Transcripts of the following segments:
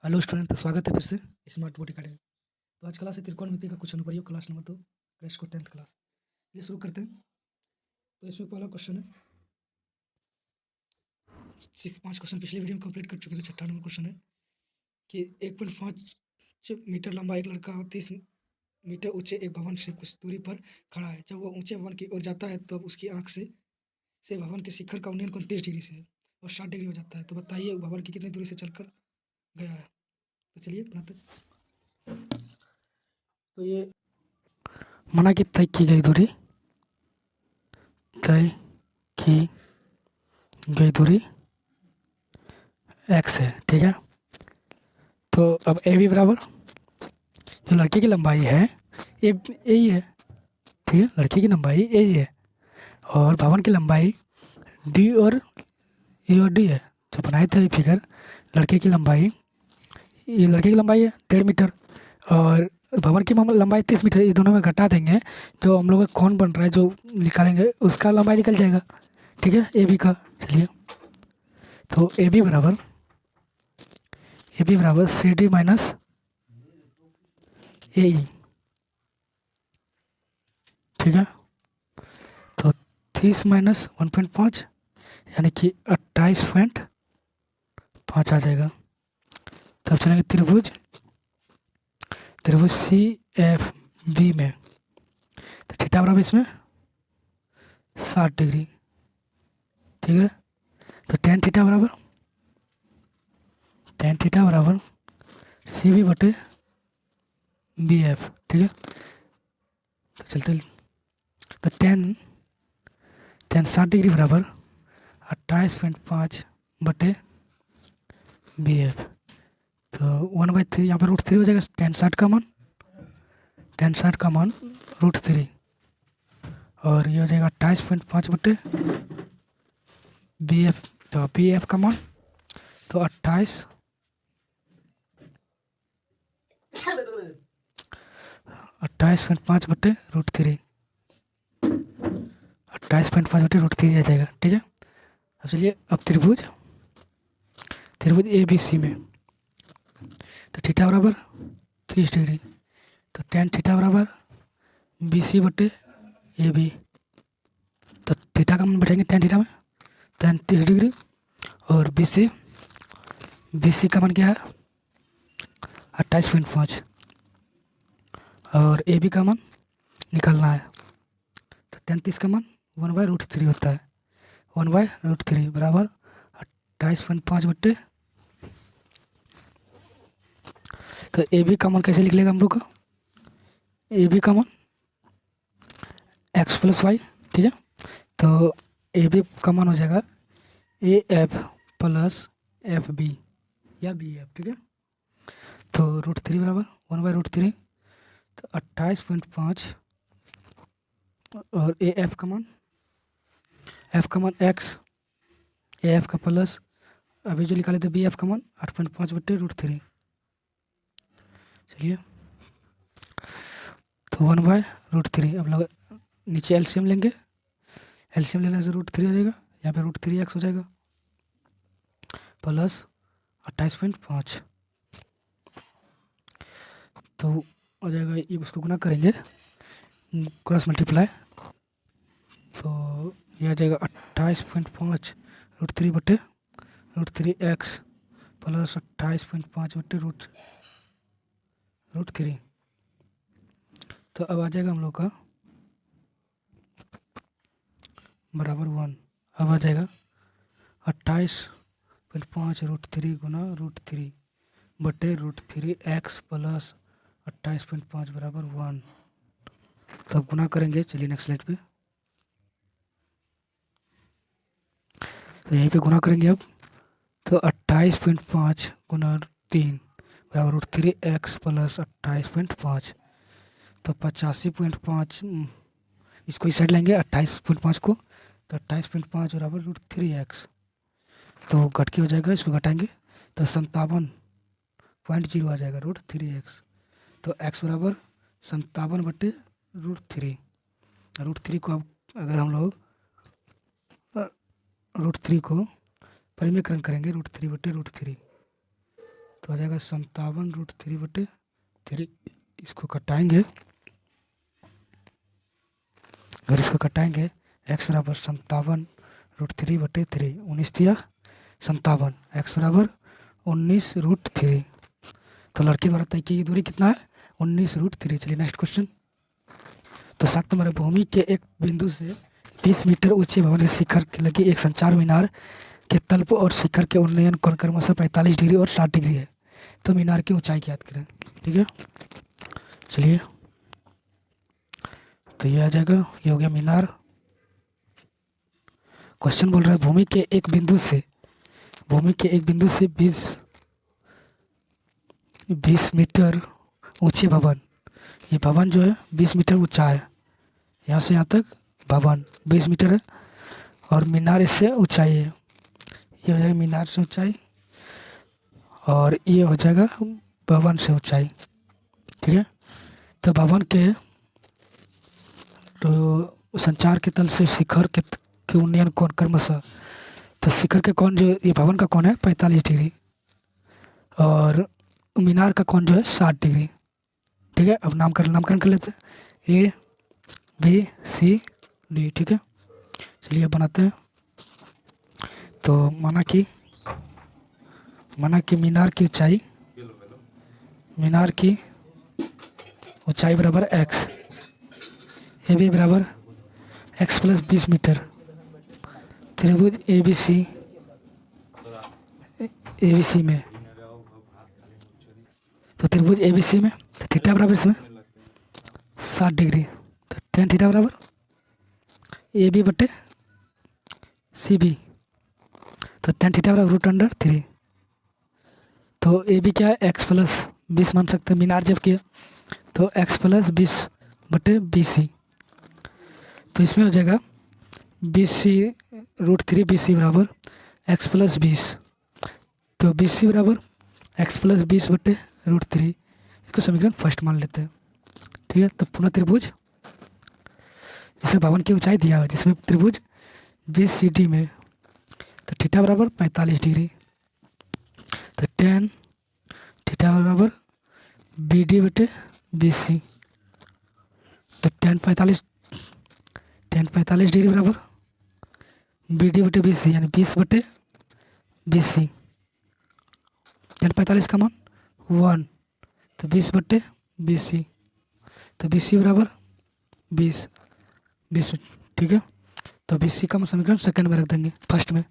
Hello student, तो स्वागत है फिर से स्मार्ट बोर्ड अकेडमी। तो आज क्लास है त्रिकोणमिति का कुछ अनुप्रयोग, क्लास नंबर 2, क्रेश को 10th क्लास। ये शुरू करते हैं। तो इसमें पहला क्वेश्चन है, सिर्फ 5 क्वेश्चन पिछले वीडियो में कंप्लीट कर चुके थे। 6वां नंबर क्वेश्चन है कि 1.5 मीटर लंबा एक लड़का 30 मीटर ऊंचे एक भवन से कुछ दूरी पर खड़ा है। जब वह ऊंचे भवन की ओर जाता है तब उसकी आंख से भवन के शिखर का उन्नयन कोण 30 डिग्री से है और 60 डिग्री हो जाता है। तो बताइए भवन की कितनी दूरी से चलकर गया है। तो चलिए बनाते हैं। तो ये माना कि तय की गई दूरी x है, ठीक है। तो अब ए बी बराबर जो लड़के की लंबाई है ए ही है, ठीक है। लड़के की लंबाई ए ही है और भवन की लंबाई डी और ए और डी है। जो बनाए थे फिगर, लड़के की लंबाई, ये लड़के की लंबाई है 1.5 मीटर और भवन की लंबाई 30 मीटर। ये दोनों में घटा देंगे, जो हम लोग का कौन बन रहा है जो निकालेंगे उसका लंबाई निकल जाएगा, ठीक है, ए बी का। चलिए, तो ए बी बराबर सी डी माइनस ए ई, ठीक है। तो 30 माइनस 1.5 यानी कि 28.5 आ जाएगा। तब चलेंगे त्रिभुज सी एफ बी में। तो थीटा बराबर इसमें 60 डिग्री, ठीक है। तो टेन थीटा बराबर सी बी बटे बी एफ, ठीक है। तो चलते, तो टेन 60 डिग्री बराबर 28.5 बटे बी एफ। तो 1/3 यहाँ पर √3 हो जाएगा। 10 का मान √3 और ये हो जाएगा 28.5 बटे बी एफ। तो बी एफ का मान तो 28.5 बटे √3, 28.5 बटे √3 आ जाएगा, ठीक है। अब चलिए, अब त्रिभुज ए बी सी में। तो थीटा बराबर 30 डिग्री। तो टेन थीटा बराबर बी सी बटे ए बी। तो थीटा का मान बैठेंगे टेन थीटा में, 30 डिग्री और बी सी का मान क्या है 28.5 और ए बी का मान निकालना है। तो 33 का मान 1/√3 होता है। 1/√3 बराबर 28.5 बट्टे। तो ए बी का मान कैसे लिख लेगा हम लोग का, ए बी का मान x + y, ठीक है। तो ए बी का मान हो जाएगा A F plus F B या बी एफ, ठीक है। तो √3 बराबर 1/√3। तो 28.5 और ए एफ का मान x, ए एफ का प्लस अभी जो निकाले थे बी एफ का मान 8.5 बट्टे √3। चलिए, तो 1/√3। अब लोग नीचे एलसीएम लेंगे, एलसीएम लेने से √3 हो जाएगा। यहाँ पे √3x हो जाएगा प्लस 28.5। तो हो जाएगा, ये उसको गुना करेंगे, क्रॉस मल्टीप्लाई। तो यह आ जाएगा 28.5 √3 बटे √3x प्लस 28.5 बटे √3। तो अब आ जाएगा हम लोग का बराबर 1। अब आ जाएगा 28.5 √3 गुना √3 बटे √3x प्लस 28.5 बराबर 1। तो अब गुना करेंगे। चलिए नेक्स्ट स्लाइड पे। तो यहीं पे गुना करेंगे अब। तो 28.5 गुना 3 बराबर √3x प्लस 28.5। तो 85.5, इसको इस साइड लेंगे 28.5 को। तो 28.5 बराबर √3x। तो घट के हो जाएगा, इसको घटाएंगे तो 57.0 आ जाएगा √3x। तो x बराबर 57 बटे √3। √3 को अब अगर हम लोग √3 को परिमेयकरण करेंगे, √3 बटे √3 तो आ जाएगा 57√3/3। इसको कटाएंगे, अगर इसको कटाएंगे x बराबर 57√3/3, 19 दिया 57, x बराबर 19√3। तो लड़के द्वारा तय की गई दूरी कितना है? 19√3। चलिए नेक्स्ट क्वेश्चन। तो 7 नंबर, भूमि के एक बिंदु से 20 मीटर ऊंचे भवन के शिखर के लगे एक संचार मीनार के तल और शिखर के उन्नयन कोण क्रमशः 45 डिग्री और 60 डिग्री है। तो मीनार की ऊंचाई ज्ञात करें। ठीक है, चलिए तो ये आ जाएगा, ये हो गया मीनार। क्वेश्चन बोल रहा है भूमि के एक बिंदु से 20 मीटर ऊंचे भवन, ये भवन जो है 20 मीटर ऊंचा है, यहाँ से यहाँ तक भवन 20 मीटर है, और मीनार इससे ऊंचाई है, ये हो जाएगा मीनार से ऊंचाई, और ये हो जाएगा भवन से ऊंचाई। ठीक है, तो भवन के तो संचार के तल से शिखर के उन्नयन कोण क्रमशः, तो शिखर के कोण जो, ये भवन का कोण है 45 डिग्री, और मीनार का कोण जो है 60 डिग्री। ठीक है, अब नामकरण कर लेते हैं, A B C D। ठीक है, चलिए बनाते हैं। तो माना कि मीनार की ऊंचाई बराबर x, ए बी बराबर x प्लस 20 मीटर, त्रिभुज ए बी सी में, तो त्रिभुज ए बी सी में थीटा बराबर इसमें 60 डिग्री, तो tan थीटा बराबर ए बी बटे सी बी, तो tan थीटा बराबर √3। तो ए बी क्या है? x प्लस 20 मान सकते हैं, मीनार जब किया तो x प्लस 20 बटे BC, तो इसमें हो जाएगा BC√3, BC बराबर x प्लस 20, तो BC बराबर x प्लस 20 बटे √3। इसको समीकरण फर्स्ट मान लेते हैं। ठीक है, तो पुनः त्रिभुज, जिसमें भवन की ऊंचाई दिया है, जिसमें त्रिभुज BCD में, तो थीटा बराबर 45 डिग्री, तो tan थीटा बराबर BD बटे BC, तो tan 45 डिग्री बराबर BD बटे BC, यानी 20 बटे BC। tan 45 का मान 1, तो 20 बटे BC, तो BC बराबर 20। ठीक है, तो BC का समीकरण सेकंड में रख देंगे, फर्स्ट में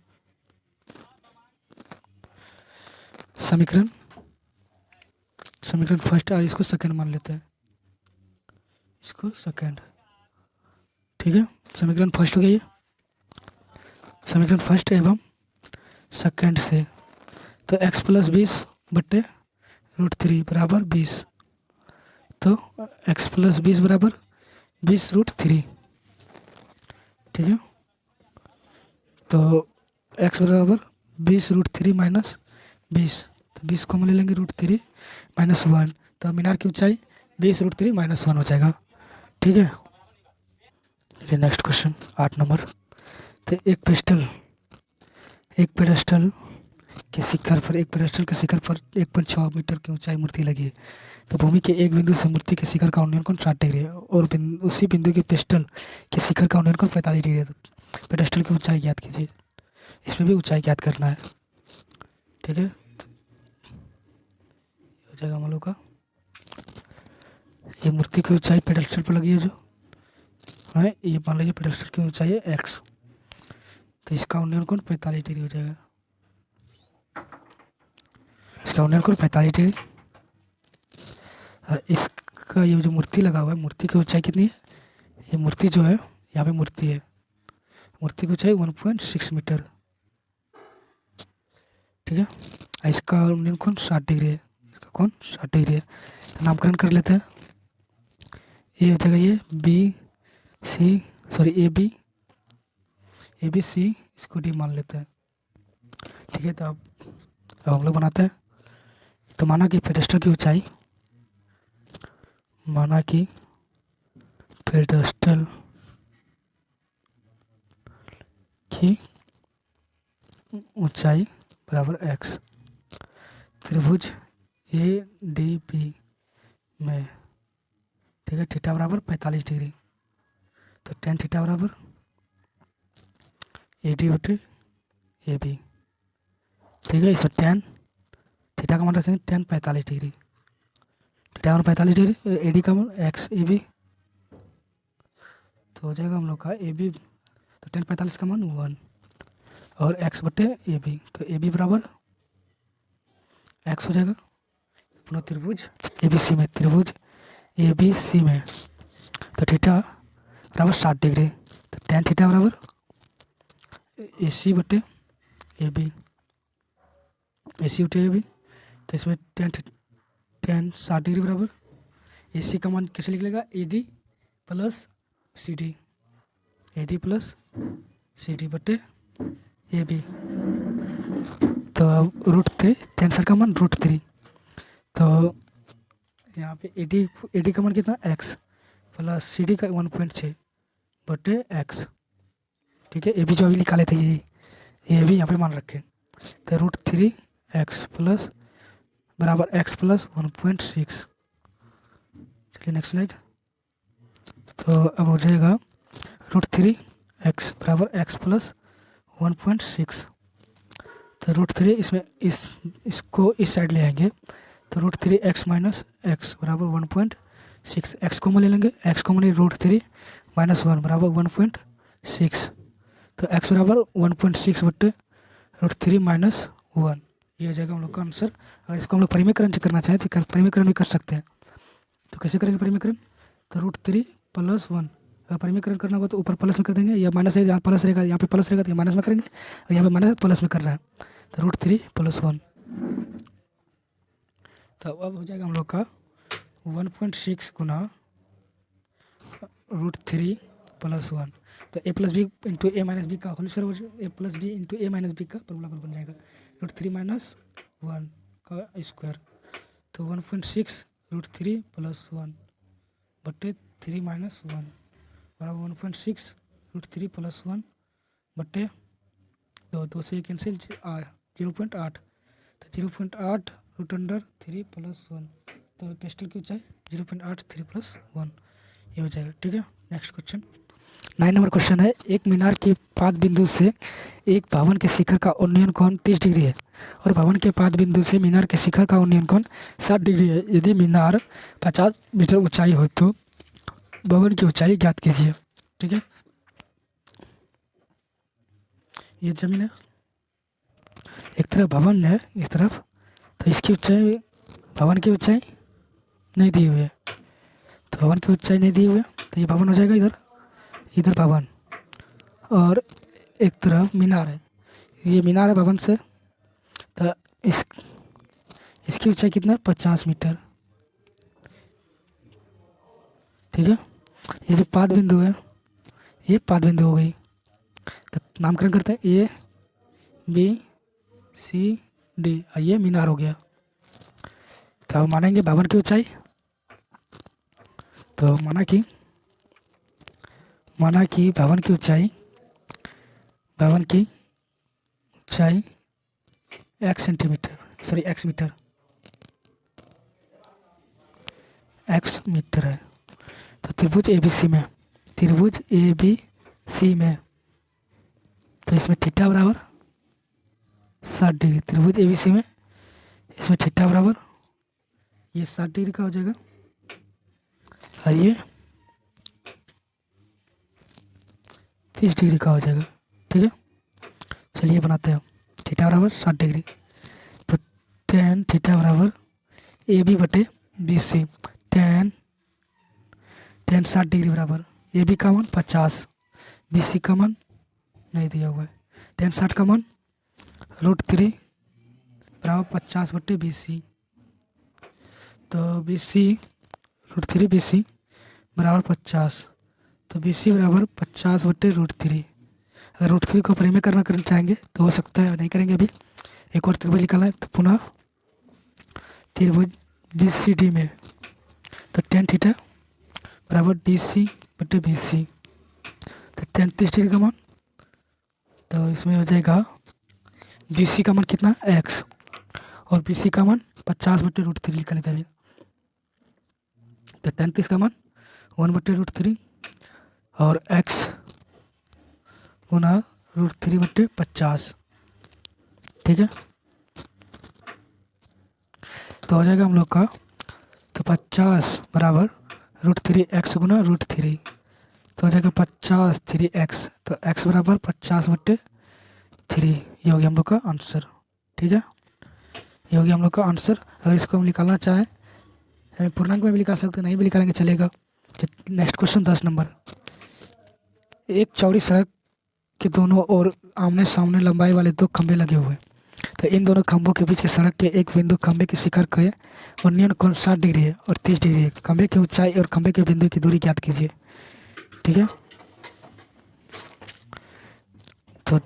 समीकरण फर्स्ट, और इसको सेकंड मान लेते हैं, इसको सेकंड। ठीक है, समीकरण फर्स्ट हो गया, ये समीकरण फर्स्ट एवं सेकंड से, तो x प्लस 20 बटे √3 बराबर 20, तो x प्लस 20 बराबर 20√3। ठीक है, तो x बराबर 20√3 माइनस 20, तो 20 को हम ले लेंगे √3 माइनस 1, तो मीनार की ऊंचाई 20√3 माइनस 1 हो जाएगा। ठीक है, चलिए नेक्स्ट क्वेश्चन 8 नंबर। तो एक पेडस्टल के शिखर पर 1.6 मीटर की ऊंचाई मूर्ति लगी है। तो भूमि के एक बिंदु से मूर्ति के शिखर का उन्नयन कोण 60 डिग्री है, और उसी बिंदु के पेस्टल के शिखर का उन्नयन कोण 45 डिग्री है। तो पेडस्टल की ऊंचाई ज्ञात कीजिए, इसमें भी ऊंचाई ज्ञात करना है। ठीक है, हो जाएगा हम लोग का, ये मूर्ति की ऊंचाई पेडस्टल पर लगी है जो है, ये मान लीजिए पेडस्टल की ऊंचाई है x, तो इसका उन्नयन कोण 45 डिग्री हो जाएगा, इसका उन्नयन कोण 45 डिग्री। इसका ये जो मूर्ति लगा हुआ है, मूर्ति की ऊंचाई कितनी है? ये मूर्ति जो है, यहाँ पे मूर्ति है, मूर्ति की ऊंचाई 1.6 मीटर। ठीक है, इसका उन्नयन कोण 60 डिग्री है, इसका कोण 60 डिग्री है। तो नामकरण कर लेते हैं, ये हो जाएगा ये ए बी सी, इसको D मान लेते हैं। ठीक है, तो अब हम लोग बनाते हैं। तो माना कि पेडस्टल की ऊंचाई, बराबर x, त्रिभुज ए डी बी में, ठीक है, थीटा बराबर 45 डिग्री। तो टेन थीटा बराबर ए डी बटे ए बी, ठीक है। इसमें टेन थीटा का मान रखेंगे 10 45 डिग्री, थीटा का मान 45 डिग्री, ए डी का मान एक्स ए बी, तो हो जाएगा हम लोग का ए बी, तो 10 45 का मान 1 और एक्स बटे ए बी, तो ए बी बराबर एक्स हो जाएगा। पुनः त्रिभुज ए बी सी में, त्रिभुज ए बी सी में तो थीटा बराबर 60 डिग्री, तो टेन थीटा बराबर ए सी बटे ए बी, ए सी बटे ए बी, तो इसमें टेन 60 डिग्री बराबर ए सी का मान कैसे निकलेगा, A D plus C D, A D plus C D बटे ए बी, तो अब √3 टेन 60 का मान √3, तो यहाँ पे ए डी का मान कितना एक्स प्लस सी डी का 1.6 बटे एक्स, ठीक है। ए बी जो अभी निकाले थे ये भी यहाँ पे मान रखें, तो √3 एक्स प्लस बराबर एक्स प्लस 1.6। चलिए नेक्स्ट स्लाइड। तो अब हो जाएगा √3 एक्स बराबर एक्स प्लस 1.6, तो √3 इसमें इसको इस साइड ले आएंगे, तो √3 एक्स माइनस एक्स बराबर 1.6, एक्स कॉमन ले लेंगे, एक्स कॉमन है √3 माइनस 1 बराबर 1.6, तो एक्स बराबर 1.6 बट्टे √3 माइनस 1, ये हो जाएगा हम लोग का आंसर। अगर इसको हम लोग परिमीकरण से करना चाहें तो परिमीकरण भी कर सकते हैं, तो कैसे करेंगे परिमीकरण, तो √3 प्लस 1, अगर परिमीकरण करना होगा तो ऊपर प्लस में कर देंगे, या माइनस है जहाँ प्लस रहेगा, यहाँ पे प्लस रहेगा तो ये माइनस में करेंगे, और यहाँ पे माइनस प्लस में कर रहा है, तो √3 प्लस 1, तो अब हो जाएगा हम लोग का 1.6 गुना √3 प्लस 1, तो ए प्लस बी इंटू ए माइनस बी का होल स्क्वायर हो जाएगा, ए प्लस बी इंटू ए माइनस बी का फॉर्मूला बन जाएगा, √3 माइनस 1 का स्क्वायर, तो 1.6 √3 प्लस 1 बट्टे 3 माइनस 1 बराबर 1.6 √3 प्लस 1 बट्टे 2 से कैंसिल 0.8, तो 0.8 √3 प्लस 1, तो पेस्टल की ऊंचाई 0.83 प्लस 1, ये हो जाएगा, ठीक है। नेक्स्ट क्वेश्चन 9 नंबर क्वेश्चन है, एक मीनार के पाद बिंदु से एक भवन के शिखर का उन्नयन कोण 30 डिग्री है और भवन के पाद बिंदु से मीनार के शिखर का उन्नयन कोण 60 डिग्री है। यदि मीनार 50 मीटर ऊंचाई हो तो भवन की ऊंचाई ज्ञात कीजिए, ठीक है। ये जमीन है, एक तरफ भवन है इस तरफ, तो इसकी ऊंचाई, भवन की ऊंचाई नहीं दी हुई है, तो भवन की ऊंचाई नहीं दी हुई है, तो ये भवन हो जाएगा इधर भवन, और एक तरफ मीनार है, ये मीनार है भवन से, तो इसकी ऊंचाई कितना है 50 मीटर, ठीक है। ये जो पाद बिंदु है ये पाद बिंदु हो गई, तो नामकरण करते हैं ए बी सी डी, ये मीनार हो गया, तो अब मानेंगे भवन की ऊंचाई, तो माना कि भवन की ऊंचाई x centimetre, sorry x metre है, तो त्रिभुज ए बी सी में तो इसमें थीटा बराबर 60 डिग्री, त्रिभुज ए बी सी में इसमें थीटा बराबर ये 60 डिग्री का हो जाएगा, और ये 30 डिग्री का हो जाएगा, ठीक है। चलिए बनाते हैं, थीटा बराबर 60 डिग्री, तो टेन थीटा बराबर ए बी बटे बी सी, टेन 60 डिग्री बराबर ए बी का मान 50, बी सी का मान नहीं दिया हुआ है, टेन 60 का मान √3 बराबर 50 बटे बी सी, तो बी सी √3 बी सी बराबर 50, तो बी सी बराबर 50 बटे √3, अगर √3 को परिमीकरण करना चाहेंगे तो हो सकता है, नहीं करेंगे अभी, एक और त्रिभुज निकालना है, तो पुनः त्रिभुज बी सी डी में, तो टेन थीटा बराबर डी सी बटे बी सी, तो 30 डिग्री का मान, तो इसमें हो जाएगा बी सी का मान कितना x, और बी सी का मान 50/√3 लिखा लेते हैं। तो 33 का मान 1/√3 और x गुना √3/50, ठीक है। तो हो जाएगा हम लोग का, तो 50 बराबर √3x गुना √3, तो हो जाएगा 50 3x, तो x बराबर 50/3। ये हो गया हम लोग का आंसर, ठीक है। ये हो गया हम लोग का आंसर। अगर इसको हम निकालना चाहें पूर्णांक में भी निकाल सकते हैं, नहीं भी निकालेंगे चलेगा। Next question 10 number. एक चौड़ी सड़क के दोनों ओर आमने सामने लंबाई वाले 2 खंभे लगे हुए, तो इन दोनों खंभों के बीच की सड़क के एक बिंदु खंभे के शिखर के उन्नयन कोण 60 डिग्री है और 30 डिग्री है। खंभे की ऊंचाई और खंभे के बिंदु की दूरी ज्ञात कीजिए, ठीक है। तो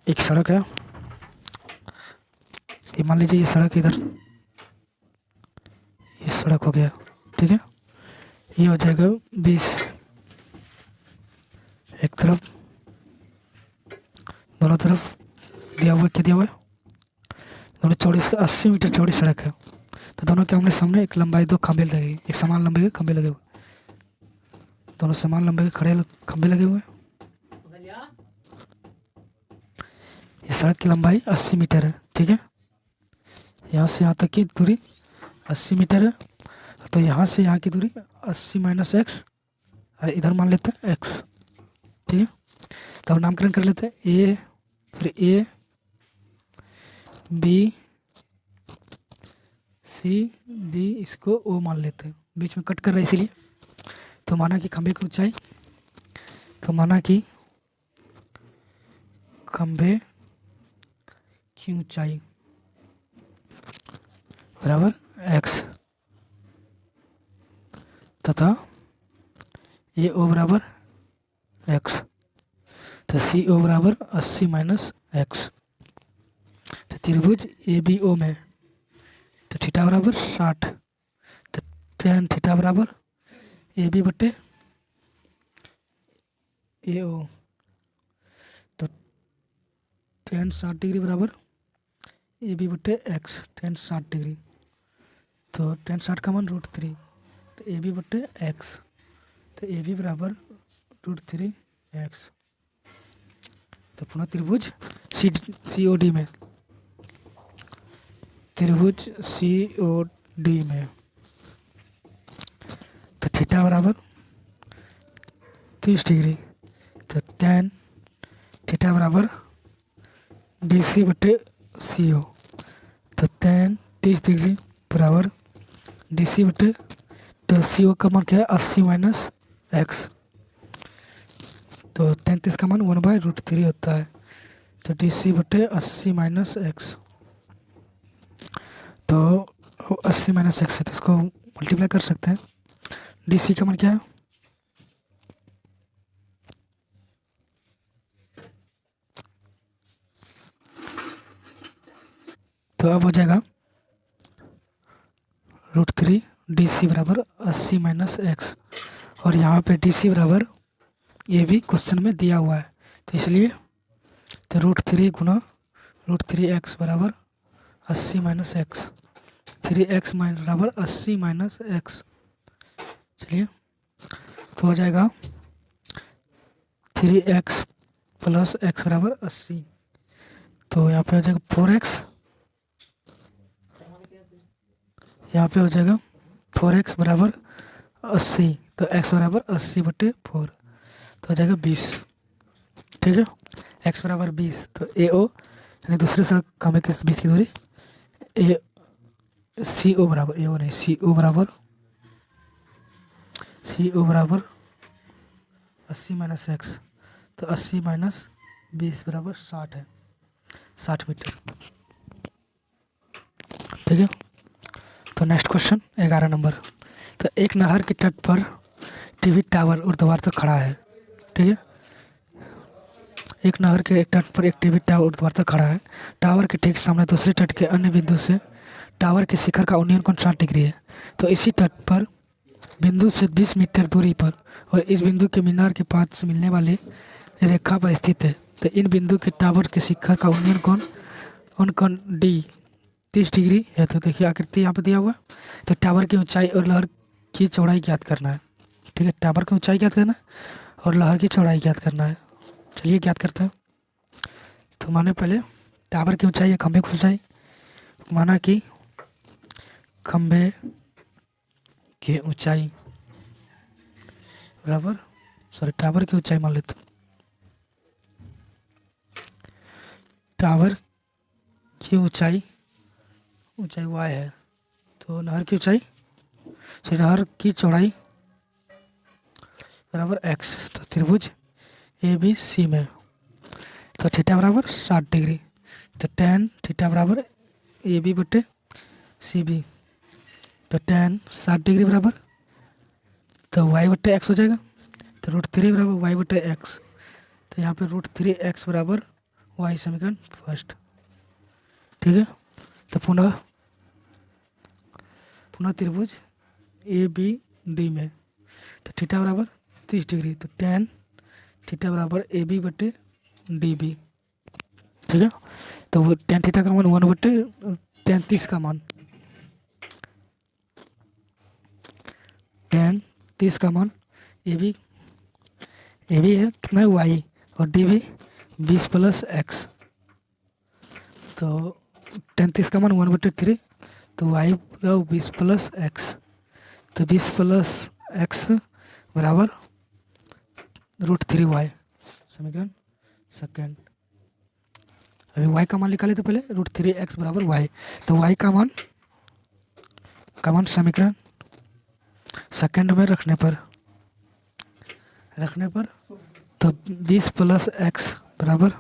एक सड़क है, ये मान लीजिए ये सड़क इधर, ये सड़क हो गया, ठीक है। ये हो जाएगा 20 एक तरफ, दोनों तरफ दिया हुआ, क्या दिया हुआ है, दोनों चौड़ी 80 मीटर चौड़ी सड़क है। तो दोनों के आमने सामने एक लंबाई 2 खंभे लगे, एक समान लंबाई के खंभे लगे हुए, दोनों समान लंबाई के खड़े खंभे लगे हुए हैं। ये सड़क की लंबाई 80 मीटर है, ठीक है। यहाँ से यहाँ तक की दूरी 80 मीटर है, तो यहाँ से यहाँ की दूरी 80 - x, इधर मान लेते हैं x, ठीक है। तो अब नामकरण कर लेते हैं, ए बी सी डी, इसको ओ मान लेते हैं, बीच में कट कर रहा है इसीलिए। तो माना कि खंभे की ऊंचाई, तो माना कि खंभे की ऊंचाई बराबर x तथा ए ओ बराबर x, तो सी ओ बराबर 80 - x। तो त्रिभुज ए बी ओ में तो थीटा बराबर 60, तो tan थीटा बराबर ए बी बटे ए ओ, तो tan 60 डिग्री बराबर ए बी बटे एक्स, tan 60 डिग्री, तो tan 60 का मान √3, तो ए बी बटे एक्स, तो ए बी बराबर √3x। तो पुनः त्रिभुज सी ओ डी में, त्रिभुज सी ओ डी में तो थीटा बराबर 30 डिग्री, तो tan थीटा बराबर डी सी बटे सी ओ, तो tan 30 डिग्री बराबर डी सी बटे, तो सी ओ का मान क्या है 80 - x, तो 33 का मान 1/√3 होता है, तो डी सी बटे 80 - x, तो 80 - x है, तो इसको मल्टीप्लाई कर सकते हैं। डी सी का मान क्या है, तो अब हो जाएगा √3 डी सी बराबर 80 - x, और यहाँ पे डी सी बराबर ये भी क्वेश्चन में दिया हुआ है, तो इसलिए तो √3 गुना √3x बराबर 80 - x, 3x बराबर 80 - x, चलिए तो हो जाएगा 3x + x बराबर 80, तो यहाँ पे हो जाएगा 4x, यहाँ पे हो जाएगा 4x बराबर 80, तो x बराबर 80/4, तो हो जाएगा 20, ठीक है। x बराबर 20, तो ए ओ यानी दूसरे सड़क खंभे के बीच की दूरी ए सी ओ बराबर, ए ओ नहीं सी ओ बराबर 80 - x, तो 80 - 20 बराबर 60 है, 60 मीटर, ठीक है। तो नेक्स्ट क्वेश्चन 11 नंबर। तो एक नहर के तट पर टीवी टावर ऊर्ध्वाधर खड़ा है, ठीक है। एक नहर के तट पर एक टीवी टावर ऊर्ध्वाधर खड़ा है। टावर के ठीक सामने दूसरे तट के अन्य बिंदु से टावर के शिखर का उन्नयन कोण 60 डिग्री है। तो इसी तट पर बिंदु से 20 मीटर दूरी पर और इस बिंदु के मीनार के पास से मिलने वाले रेखा पर स्थित है। तो इन बिंदु के टावर के शिखर का उन्नयन कोण डी 30 डिग्री है। तो देखिए आकृति यहाँ पे दिया हुआ है। तो टावर की ऊंचाई और लहर की चौड़ाई ज्ञात करना है। ठीक है, टावर की ऊंचाई ज्ञात करना है और लहर की चौड़ाई ज्ञात करना है। चलिए ज्ञात करते हैं। तो माने पहले टावर की ऊंचाई या खंभे की ऊंचाई, माना कि खंभे की ऊंचाई बराबर, सॉरी टावर की ऊंचाई मान लेते, टावर की ऊंचाई y है। तो नहर की ऊंचाई, सॉरी नहर की चौड़ाई बराबर x। तो त्रिभुज ए बी सी में तो थीटा बराबर 60 डिग्री। तो tan थीटा बराबर ए बी बटे सी बी। तो tan 60 डिग्री बराबर, तो y बटे एक्स हो जाएगा। तो √3 बराबर y बटे एक्स। तो यहाँ पे √3x बराबर y, समीकरण फर्स्ट। ठीक है, तो पुनः त्रिभुज ए बी डी में तो थीटा बराबर 30 डिग्री। तो tan थीटा बराबर ए बी बटे डी बी। ठीक है, तो वो tan थीटा का मान 1 बटे tan 30 का मान, tan 30 का मान ए बी है कितना है y और डी बी 20 + x। तो tan 30 का मान 1/3, तो y 20 + x। तो 20 + x बराबर √3y, समीकरण सेकेंड। अभी y का मान निकाले तो पहले √3x बराबर y। तो y का मान समीकरण सेकेंड में रखने पर तो 20 + x बराबर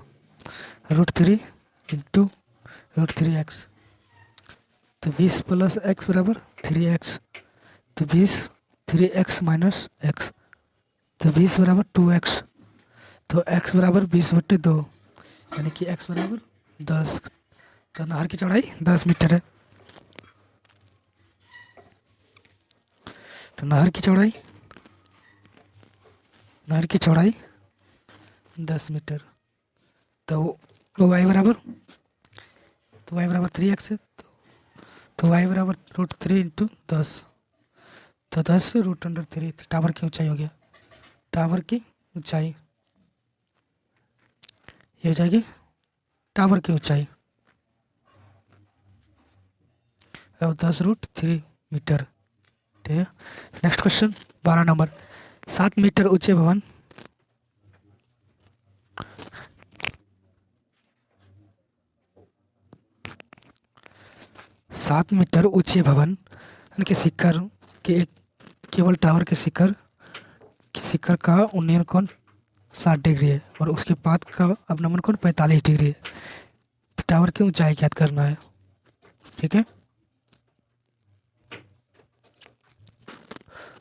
√3 इंटू √3x। तो 20 + x बराबर 3x। तो 20 3x माइनस x, तो 20 बराबर 2x। तो x बराबर 20/2, यानी कि x बराबर 10। तो नहर की चौड़ाई 10 मीटर है। तो नहर की चौड़ाई 10 मीटर। तो y बराबर 3x है। तो y बराबर √3 इंटू 10। तो 10 √3। टावर की ऊंचाई हो गया, टावर की ऊंचाई ये हो जाएगी टावर की ऊंचाई और 10√3 मीटर। ठीक है, नेक्स्ट क्वेश्चन 12 नंबर। 7 मीटर ऊंचे भवन 7 मीटर ऊंचे भवन के शिखर के एक केवल टावर के शिखर का उन्नयन कोण 60 डिग्री है और उसके पाद का अवनमन कोण 45 डिग्री है। तो टावर की ऊंचाई ज्ञात करना है। ठीक है,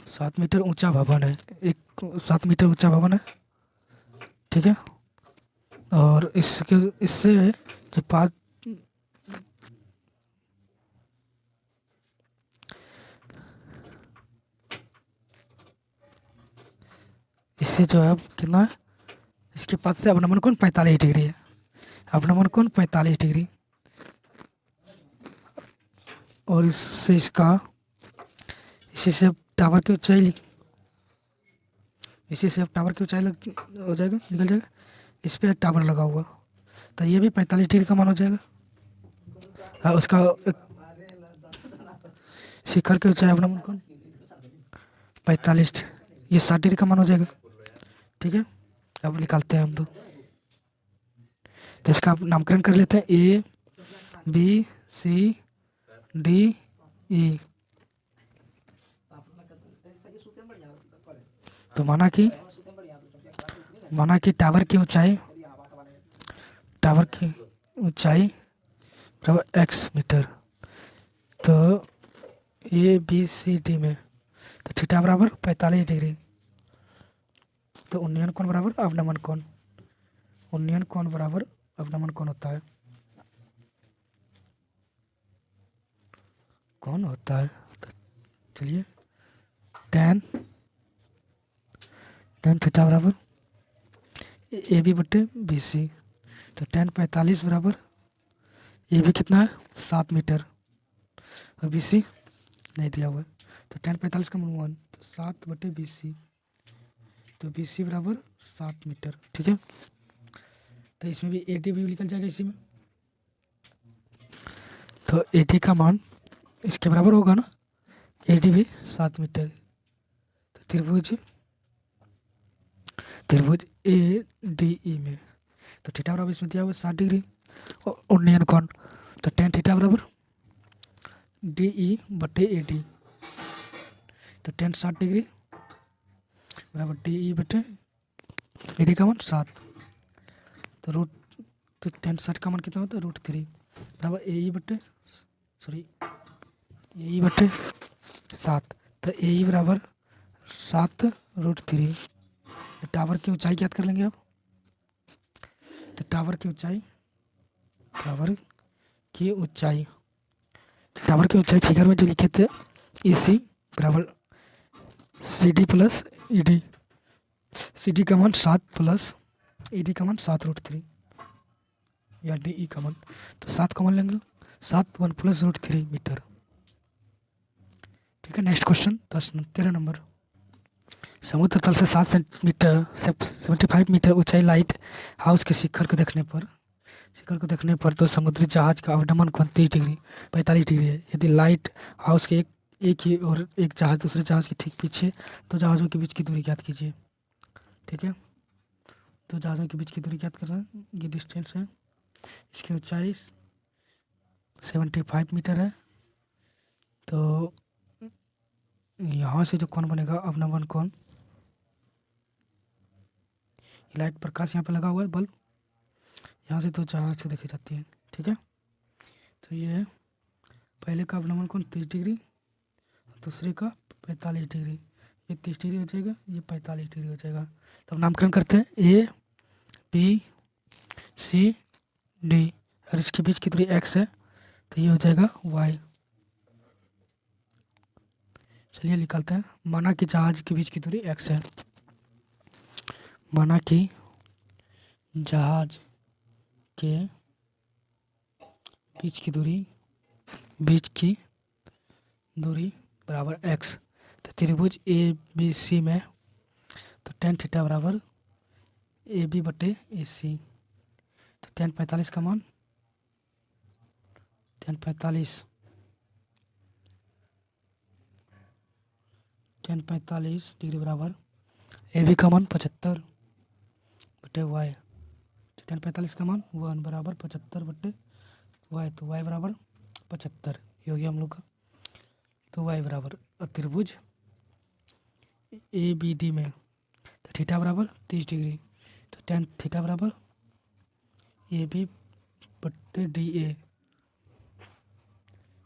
7 मीटर ऊंचा भवन है, 7 मीटर ऊंचा भवन है। ठीक है, और इससे जो पाद इससे जो है कितना है, इसके पास से अवनमन कोण 45 डिग्री है। अवनमन कोण 45 डिग्री और इससे इसी से टावर की ऊंचाई हो जाएगा, निकल जाएगा। इस पर टावर लगा हुआ तो ये भी 45 डिग्री का मान हो जाएगा। हाँ, उसका शिखर की ऊंचाई अवनमन कोण 45, ये 60 डिग्री का मान हो जाएगा। ठीक है, अब निकालते हैं हम लोग। तो इसका नामकरण कर लेते हैं A B C D E। तो माना कि टावर की ऊंचाई बराबर x मीटर। तो A B C D में तो थीटा बराबर 45 डिग्री। तो उन्नयन कोण बराबर अवनमन कोण होता है। तो चलिए tan थीटा बराबर AB बटे BC। तो tan 45 बराबर ये भी कितना है 7 मीटर, और बी सी नहीं दिया हुआ है। तो 10 45 का मान 1, तो 7/BC, तो बी सी बराबर 7 मीटर। ठीक है, तो इसमें भी AD भी निकल जाएगा इसी में। तो AD का मान इसके बराबर होगा ना, AD भी 7 मीटर। तो त्रिभुज ADE में तो थीटा बराबर इसमें दिया हुआ 60 डिग्री और उन्नयन कोण, तो tan थीटा बराबर DE/AD, तो tan 60 डिग्री बराबर DE/AD का मान 7, तो tan 60 का मान कितना होता है √3 बराबर AE/7, तो AE बराबर 7√3। टावर की ऊंचाई ज्ञात कर लेंगे अब। तो टावर की ऊंचाई फिगर में जो लिखे थे AC बराबर CD प्लस ED, CD का मान 7 प्लस ED का मान 7√3 या DE का मान, तो 7 का मान लेंगे 7 1 प्लस √3 मीटर। ठीक है, नेक्स्ट क्वेश्चन 13 नंबर। समुद्र तल से 75 मीटर ऊंचाई लाइट हाउस के शिखर को देखने पर तो समुद्री जहाज का अवनमन कोण 30 डिग्री 45 डिग्री है। यदि लाइट हाउस के एक ही और एक जहाज दूसरे जहाज के ठीक पीछे दो जहाज़ों के बीच की दूरी ज्ञात कीजिए। ठीक है, दो जहाज़ों के बीच की दूरी ज्ञात करना, ये डिस्टेंस है। इसकी ऊंचाई 75 मीटर है। तो यहाँ से जो कोण बनेगा अवनमन कोण, लाइट प्रकाश यहाँ पे लगा हुआ है बल्ब, यहाँ से दो जहाज से देखी जाती है। ठीक है, तो ये है पहले का अवनमन कोण 30 डिग्री, दूसरे का 45 डिग्री। ये 30 डिग्री हो जाएगा, ये 45 डिग्री हो जाएगा। तब नामकरण करते हैं ABCD, और इसके बीच की दूरी x है, तो ये हो जाएगा y। चलिए निकालते हैं। माना कि जहाज के बीच की दूरी x है, माना कि जहाज के बीच की दूरी बराबर x। तो त्रिभुज ABC में तो tan थीटा बराबर AB/AC, तो tan 45 का मान tan 45 डिग्री बराबर AB का मान 75/y, tan 45 का मान 1 बराबर 75/y, तो y बराबर 75 ये हो गया हम लोग का। तो y बराबर, और त्रिभुज ABD में तो थीटा बराबर 30 डिग्री, तो tan थीटा बराबर AB/DA,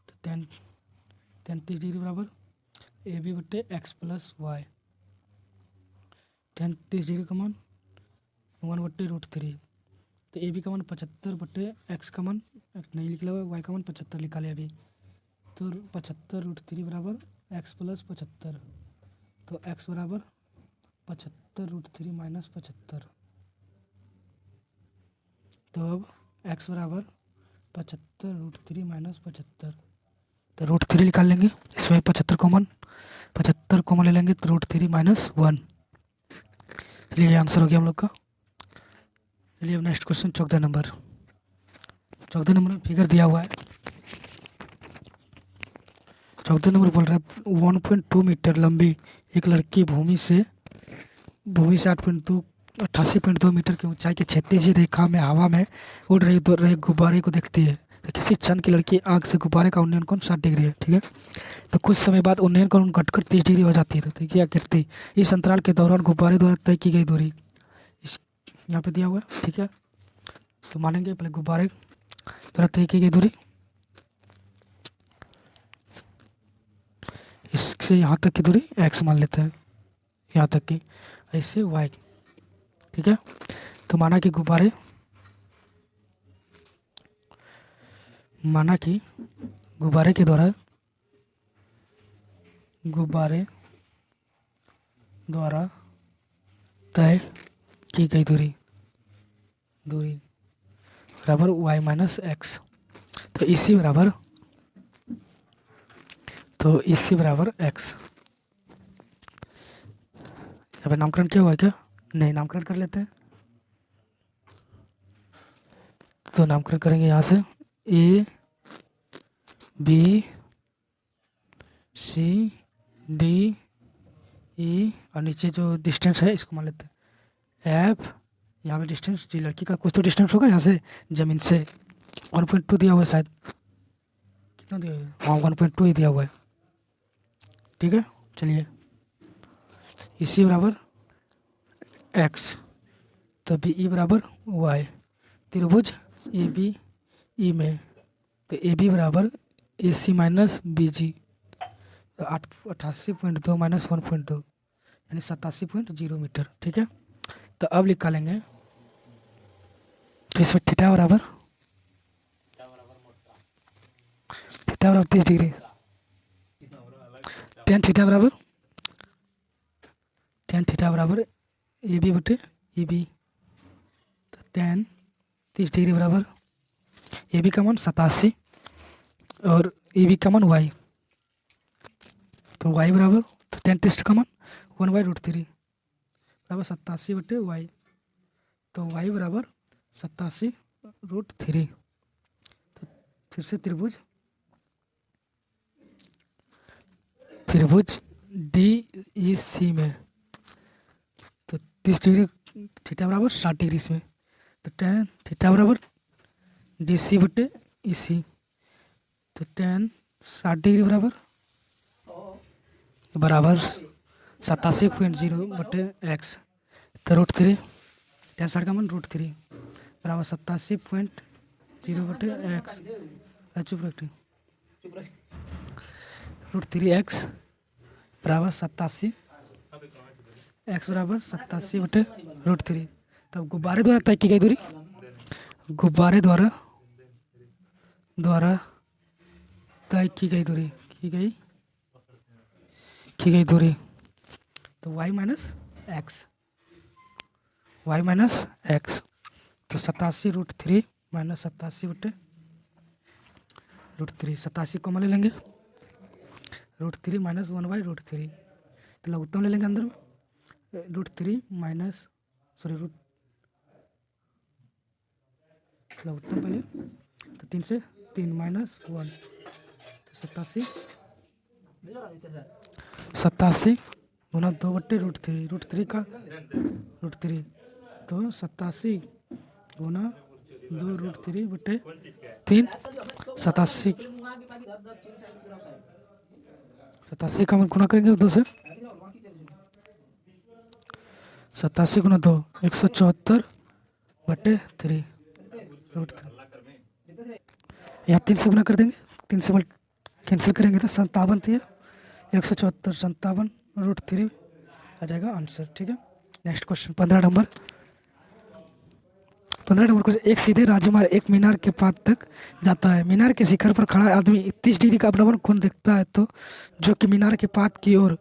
तो tan 30 डिग्री बराबर AB/x plus y, tan 30 degree का मान 1/√3, तो AB का मान 75/x का मान नहीं लिखा हुआ, y का मान 75 लिखा लिया अभी। तो 75√3 बराबर x प्लस 75, तो x बराबर 75√3 माइनस 75। तो अब x बराबर 75√3 माइनस 75, तो √3 निकाल लेंगे। इसमें 75 कॉमन ले लेंगे, तो √3 माइनस 1। चलिए ये आंसर हो गया हम लोग का। चलिए अब नेक्स्ट क्वेश्चन 14 नंबर में फिगर दिया हुआ है। 14 नंबर बोल रहा है 1.2 मीटर लंबी एक लड़की भूमि से 88.2 मीटर की ऊंचाई के क्षैतिज रेखा में हवा में उड़ रहे गुब्बारे को देखती है। तो किसी क्षण की लड़की आंख से गुब्बारे का उन्नयन कोण 60 डिग्री है। ठीक है, तो कुछ समय बाद उन्नयन कोण घटकर 30 डिग्री हो जाती है। तो क्या करती, इस अंतराल के दौरान गुब्बारे द्वारा तय की गई दूरी इस यहाँ पे दिया हुआ है। ठीक है, तो मानेंगे पहले गुब्बारे द्वारा तय की गई दूरी, इससे यहाँ तक की दूरी x मान लेते हैं, यहाँ तक की, ऐसे y। ठीक है, तो माना कि गुब्बारे द्वारा तय की गई दूरी बराबर y माइनस एक्स। तो इसी बराबर, तो इसी बराबर एक्स। यहाँ पे नामकरण क्या हुआ है क्या? नहीं, नामकरण कर लेते हैं। तो नामकरण करेंगे यहाँ से A B C D E, और नीचे जो डिस्टेंस है इसको मान लेते हैं एफ। यहाँ पे डिस्टेंस जी, लड़की का कुछ तो डिस्टेंस होगा यहाँ से ज़मीन से, 1.2 दिया हुआ है शायद, कितना दिया हुआ है? हाँ 1.2 ही दिया हुआ है। ठीक है, चलिए इसी बराबर एक्स, तो बी ई बराबर वाई। त्रिभुज ए बी ई में, तो ए बी बराबर ए सी माइनस बी जी, तो 88.2 माइनस 1.2 यानी 87.0 मीटर। ठीक है, तो अब निकालेंगे इसमें थीटा बराबर 30 डिग्री, टेन थीटा बराबर ए बी बटे ए बी, तो टेन 30 डिग्री बराबर ए बी का मान 87 और ए बी का मान वाई, तो वाई बराबर, तो टेन 30 का मान 1/√3 बराबर 87 बटे वाई, तो वाई बराबर 87√3। तो फिर से त्रिभुज डी ई सी में, तो 30 डिग्री थीटा बराबर 60 डिग्री इसमें, तो टेन थीटा बराबर डी सी बटे ई सी, तो टेन 60 डिग्री बराबर 87.0 बटे एक्स, तो √3, टेन 60 का मान √3 बराबर 87.0 बटे एक्स, चुप रखिए, √3 एक्स बराबर 87, एक्स बराबर 87 बटे √3। तब गुब्बारे द्वारा तय की गई दूरी, गुब्बारे द्वारा तय की गई दूरी, तो y माइनस एक्स, तो 87√3 माइनस 87 बटे √3, 87 को ले लेंगे, √3 माइनस 1/√3, तो लघुत्तम ले लेंगे अंदर में, √3 माइनस लघुत्तम पहले, तो 3 से 3 माइनस 1, तो 87 गुना 2 बट्टे √3 का √3, तो 87 गुना 2 √3 बट्टे 3, 87 का गुना करेंगे 2 से, 87 गुना 2 174 बट्टे 3 √3, यहाँ 3 से गुना कर देंगे, 3 से कैंसिल करेंगे तो 57 थी, 174 57 √3 आ जाएगा आंसर। ठीक है, नेक्स्ट क्वेश्चन 15 नंबर क्वेश्चन, एक सीधे राजकुमार एक मीनार के पास तक जाता है। मीनार के शिखर पर खड़ा आदमी 30 डिग्री का अवनमन कोण देखता है, तो जो कि मीनार के पास की ओर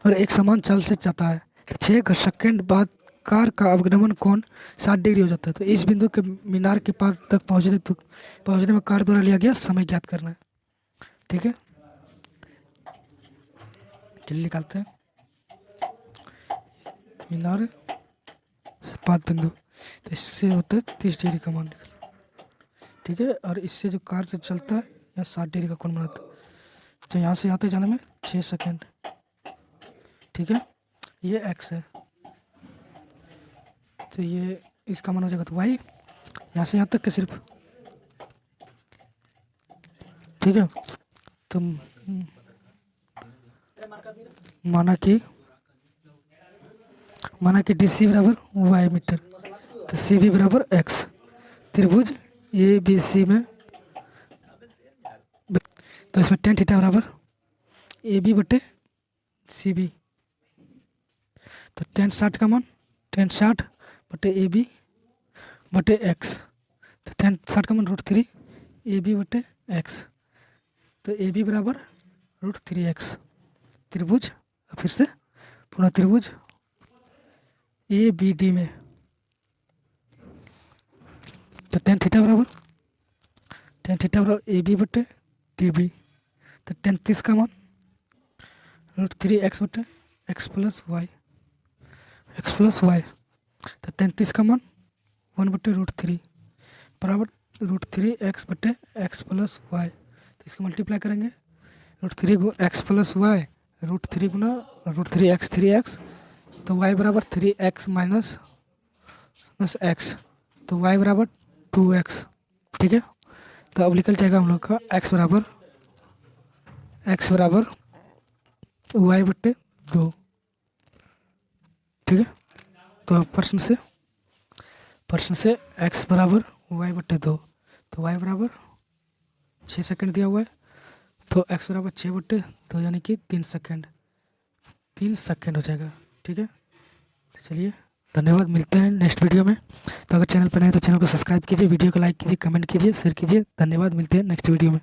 और एक समान चाल से जाता है, तो 6 सेकंड बाद कार का अवगमन कोण 60 डिग्री हो जाता है। तो इस बिंदु के मीनार के पास तक पहुंचने में कार द्वारा लिया गया समय ज्ञात करना है। ठीक है, चलिए निकालते हैं, मीनार से 5 बिंदु, तो इससे होता है 30 डिग्री का मान निकल। ठीक है, और इससे जो कार से चलता है या 60 डिग्री का कोण बनाता है, तो यहाँ से यहाँ तक जाने में 6 सेकंड। ठीक है, ये एक्स है, तो ये इसका मान हो जाएगा तो वाई, यहाँ से यहाँ तक के सिर्फ। ठीक है, तो माना कि डी सी बराबर वाई मीटर, तो सी बी बराबर एक्स। त्रिभुज ए बी सी में, तो इसमें टेन थीटा बराबर ए बी बटे सी बी, तो टेन 60 का मान 60 बटे ए बी बटे एक्स, तो टेन 60 का मान √3 ए बी बटे एक्स, तो ए बी बराबर √3x। त्रिभुज, फिर से पुनः त्रिभुज ए बी डी में, तो टेन थीटा बराबर tan थीटा बराबर ए बी बटे डी बी। तो tan 30 का मान √3x बटे एक्स प्लस वाई तो 33 का मान 1/√3 बराबर √3x बटे एक्स प्लस वाई। तो इसको मल्टीप्लाई करेंगे √3 एक्स प्लस वाई √3 गुना √3x 3x तो y बराबर 3x माइनस एक्स तो y बराबर 2x। ठीक है, तो अब निकल जाएगा हम लोग का x बराबर y बट्टे 2। ठीक है, तो अब प्रश्न से x बराबर y बट्टे 2 तो y बराबर 6 सेकंड दिया हुआ है तो x बराबर 6 बट्टे 2 यानी कि 3 सेकंड हो जाएगा। ठीक है, चलिए धन्यवाद, मिलते हैं नेक्स्ट वीडियो में। तो अगर चैनल पर नए तो चैनल को सब्सक्राइब कीजिए, वीडियो को लाइक कीजिए, कमेंट कीजिए, शेयर कीजिए। धन्यवाद, मिलते हैं नेक्स्ट वीडियो में।